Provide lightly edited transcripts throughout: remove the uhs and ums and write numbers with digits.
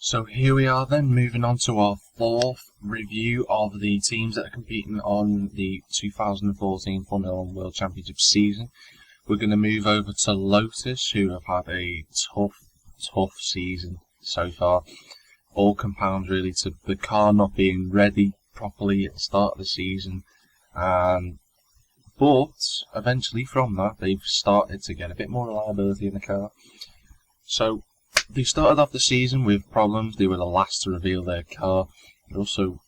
So here we are then, moving on to our fourth review of the teams that are competing on the 2014 Formula 1 World Championship season. We're going to move over to Lotus, who have had a tough season so far. All compounds really to the car not being ready properly at the start of the season. But eventually from that, they've started to get a bit more reliability in the car. So they started off the season with problems. They were the last to reveal their car. They also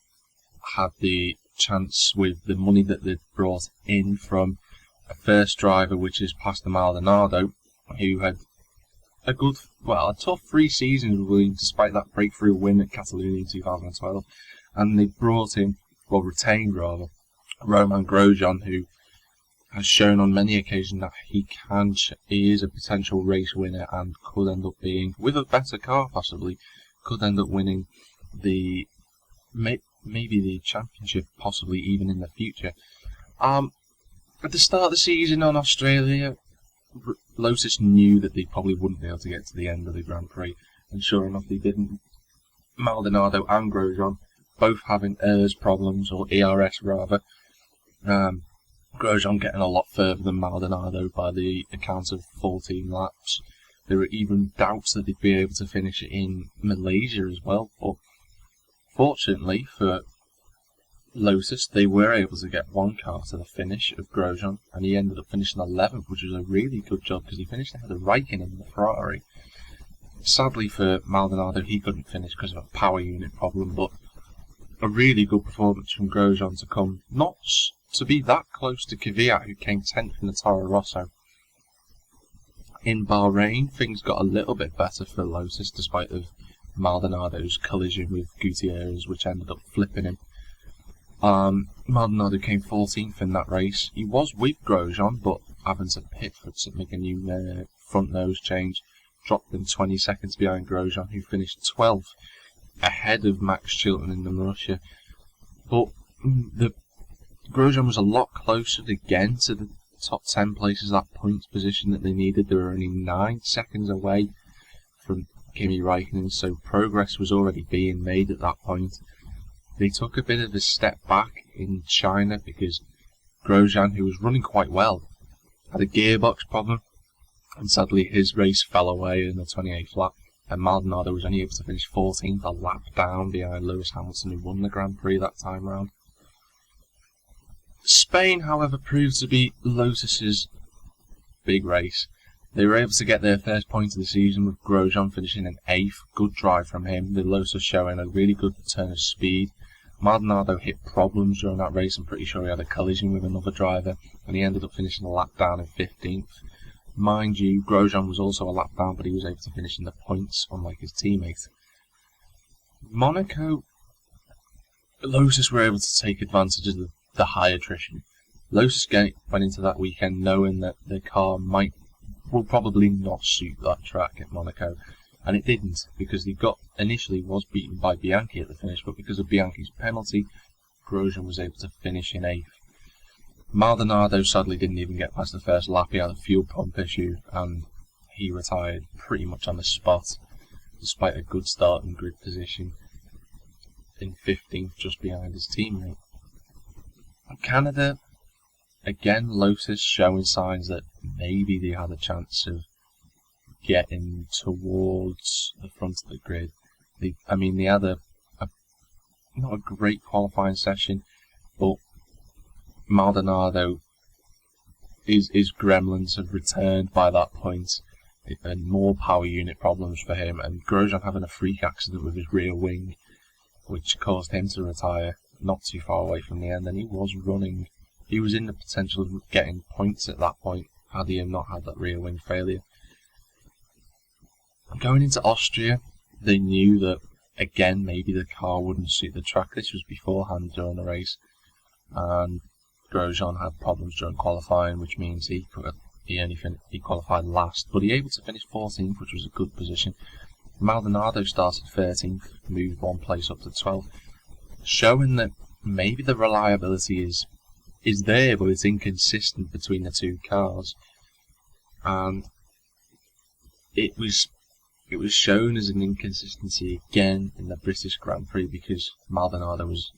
had the chance with the money that they'd brought in from a first driver, which is Pastor Maldonado, who had a tough 3 seasons despite that breakthrough win at Catalonia in 2012. And they brought in, retained rather, Romain Grosjean, who has shown on many occasions that he is a potential race winner and could end up being, with a better car possibly, could end up winning maybe the championship, possibly even in the future. At the start of the season on Australia, Lotus knew that they probably wouldn't be able to get to the end of the Grand Prix, and sure enough they didn't. Maldonado and Grosjean both having ERS problems, or ERS rather. Grosjean getting a lot further than Maldonado by the account of 14 laps. There were even doubts that they'd be able to finish in Malaysia as well, but fortunately for Lotus, they were able to get one car to the finish of Grosjean, and he ended up finishing 11th, which was a really good job because he finished ahead of Raikkonen in the Ferrari. Sadly for Maldonado, he couldn't finish because of a power unit problem, but a really good performance from Grosjean to come, not to be that close to Kvyat, who came 10th in the Toro Rosso. In Bahrain, things got a little bit better for Lotus, despite of Maldonado's collision with Gutierrez, which ended up flipping him. Maldonado came 14th in that race. He was with Grosjean, but having to pit for to make a new front nose change, dropped them 20 seconds behind Grosjean, who finished 12th, ahead of Max Chilton in Russia. But Grosjean was a lot closer again to the top 10 places, that points position that they needed. They were only 9 seconds away from Kimi Raikkonen, so progress was already being made at that point. They took a bit of a step back in China because Grosjean, who was running quite well, had a gearbox problem, and sadly his race fell away in the 28th lap, and Maldonado was only able to finish 14th, a lap down behind Lewis Hamilton, who won the Grand Prix that time round. Spain, however, proved to be Lotus's big race. They were able to get their first point of the season with Grosjean finishing in 8th. Good drive from him. The Lotus showing a really good return of speed. Maldonado hit problems during that race. I'm pretty sure he had a collision with another driver, and he ended up finishing a lap down in 15th. Mind you, Grosjean was also a lap down, but he was able to finish in the points, unlike his teammate. Monaco, Lotus were able to take advantage of the high attrition. Lotus went into that weekend knowing that their car will probably not suit that track at Monaco, and it didn't, because they initially was beaten by Bianchi at the finish, but because of Bianchi's penalty, Grosjean was able to finish in 8th. Maldonado sadly didn't even get past the first lap. He had a fuel pump issue and he retired pretty much on the spot, despite a good start in grid position in 15th, just behind his teammate. Canada, again, Lotus showing signs that maybe they had a chance of getting towards the front of the grid. They had not a great qualifying session, but Maldonado, his gremlins have returned by that point, and more power unit problems for him, and Grosjean having a freak accident with his rear wing, which caused him to retire not too far away from the end, and he was in the potential of getting points at that point, had he not had that rear wing failure. Going into Austria, they knew that, again, maybe the car wouldn't suit the track. This was beforehand during the race, and Grosjean had problems during qualifying, which means he qualified last, but he was able to finish 14th, which was a good position. Maldonado started 13th, moved one place up to 12th, showing that maybe the reliability is there, but it's inconsistent between the two cars. And it was it was shown as an inconsistency again in the British Grand Prix because Maldonado was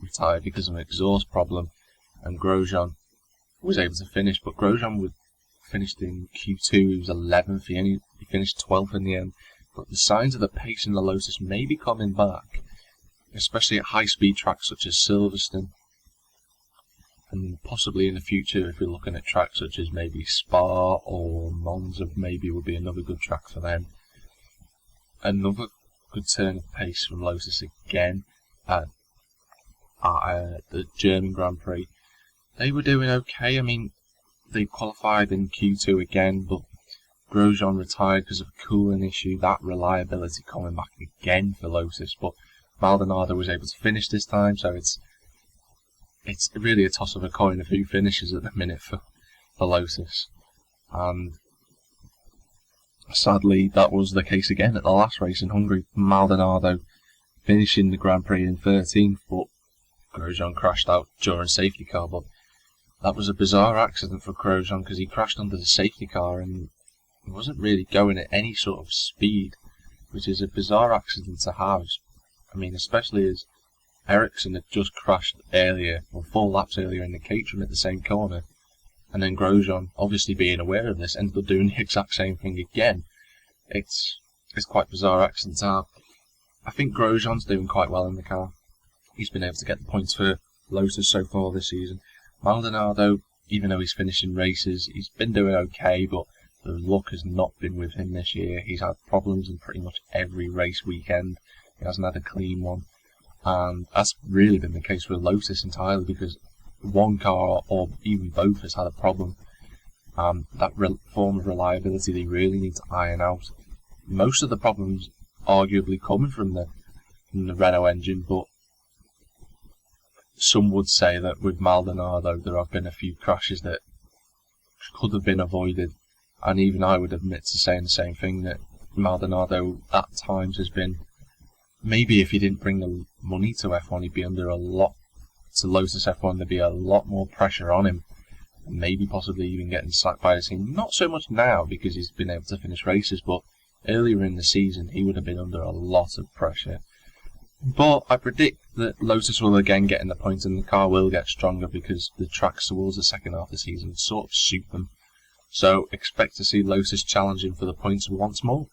retired because of an exhaust problem, and Grosjean was able to finish, but Grosjean finished in Q2, he was 11th, he finished 12th in the end, but the signs of the pace in the Lotus may be coming back, especially at high-speed tracks such as Silverstone, and possibly in the future if we're looking at tracks such as maybe Spa or Monza maybe would be another good track for them. Another good turn of pace from Lotus again at the German Grand Prix. They were doing okay, I mean, they qualified in Q2 again, but Grosjean retired because of a cooling issue, that reliability coming back again for Lotus, but Maldonado was able to finish this time, so it's really a toss of a coin of who finishes at the minute for Lotus. And sadly, that was the case again at the last race in Hungary. Maldonado finishing the Grand Prix in 13th, but Grosjean crashed out during safety car. But that was a bizarre accident for Grosjean because he crashed under the safety car and he wasn't really going at any sort of speed, which is a bizarre accident to have. I mean, especially as Ericsson had just crashed earlier, or 4 laps earlier in the Caterham at the same corner, and then Grosjean, obviously being aware of this, ended up doing the exact same thing again. It's quite bizarre accident to have. I think Grosjean's doing quite well in the car. He's been able to get the points for Lotus so far this season. Maldonado, even though he's finishing races, he's been doing okay, but the luck has not been with him this year. He's had problems in pretty much every race weekend. He hasn't had a clean one. And that's really been the case with Lotus entirely because one car or even both has had a problem. That form of reliability they really need to iron out. Most of the problems arguably coming from the Renault engine, but some would say that with Maldonado there have been a few crashes that could have been avoided, and even I would admit to saying the same thing, that Maldonado at times has been, maybe if he didn't bring the money to F1 he'd be under a lot, to Lotus F1 there'd be a lot more pressure on him, and maybe possibly even getting sacked by the team. Not so much now because he's been able to finish races, but earlier in the season he would have been under a lot of pressure. But I predict that Lotus will again get in the points and the car will get stronger because the tracks towards the second half of the season sort of suit them. So expect to see Lotus challenging for the points once more.